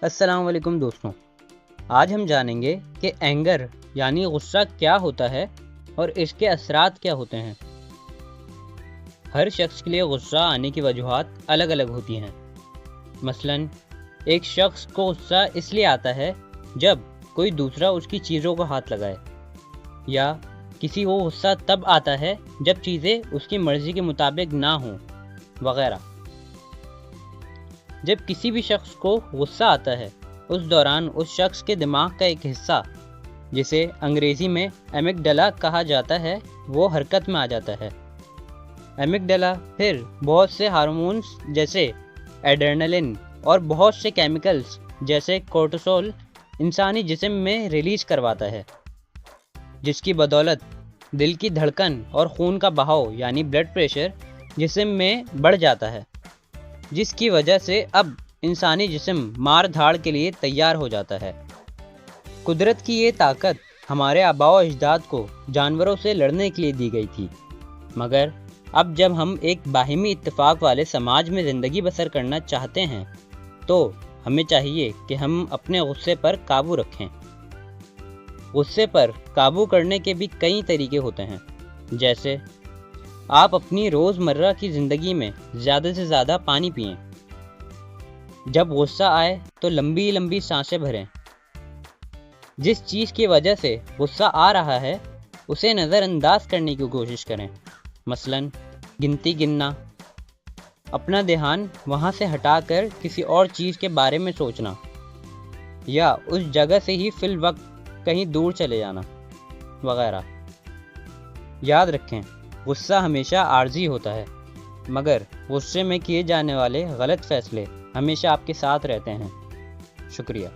السلام علیکم دوستوں، آج ہم جانیں گے کہ اینگر یعنی غصہ کیا ہوتا ہے اور اس کے اثرات کیا ہوتے ہیں۔ ہر شخص کے لیے غصہ آنے کی وجوہات الگ الگ ہوتی ہیں۔ مثلاً ایک شخص کو غصہ اس لیے آتا ہے جب کوئی دوسرا اس کی چیزوں کو ہاتھ لگائے، یا کسی کو غصہ تب آتا ہے جب چیزیں اس کی مرضی کے مطابق نہ ہوں وغیرہ۔ جب کسی بھی شخص کو غصہ آتا ہے اس دوران اس شخص کے دماغ کا ایک حصہ، جسے انگریزی میں ایمگڈلا کہا جاتا ہے، وہ حرکت میں آ جاتا ہے۔ ایمگڈلا پھر بہت سے ہارمونز جیسے ایڈرینلن اور بہت سے کیمیکلز جیسے کورٹیسول انسانی جسم میں ریلیز کرواتا ہے، جس کی بدولت دل کی دھڑکن اور خون کا بہاؤ یعنی بلڈ پریشر جسم میں بڑھ جاتا ہے، جس کی وجہ سے اب انسانی جسم مار دھاڑ کے لیے تیار ہو جاتا ہے۔ قدرت کی یہ طاقت ہمارے آباء و اجداد کو جانوروں سے لڑنے کے لیے دی گئی تھی، مگر اب جب ہم ایک باہمی اتفاق والے سماج میں زندگی بسر کرنا چاہتے ہیں تو ہمیں چاہیے کہ ہم اپنے غصے پر قابو رکھیں۔ غصے پر قابو کرنے کے بھی کئی طریقے ہوتے ہیں، جیسے آپ اپنی روزمرہ کی زندگی میں زیادہ سے زیادہ پانی پئیں۔ جب غصہ آئے تو لمبی لمبی سانسیں بھریں۔ جس چیز کی وجہ سے غصہ آ رہا ہے اسے نظر انداز کرنے کی کوشش کریں، مثلاً گنتی گننا، اپنا دھیان وہاں سے ہٹا کر کسی اور چیز کے بارے میں سوچنا، یا اس جگہ سے ہی فی الوقت کہیں دور چلے جانا وغیرہ۔ یاد رکھیں، غصہ ہمیشہ عارضی ہوتا ہے، مگر غصے میں کیے جانے والے غلط فیصلے ہمیشہ آپ کے ساتھ رہتے ہیں۔ شکریہ۔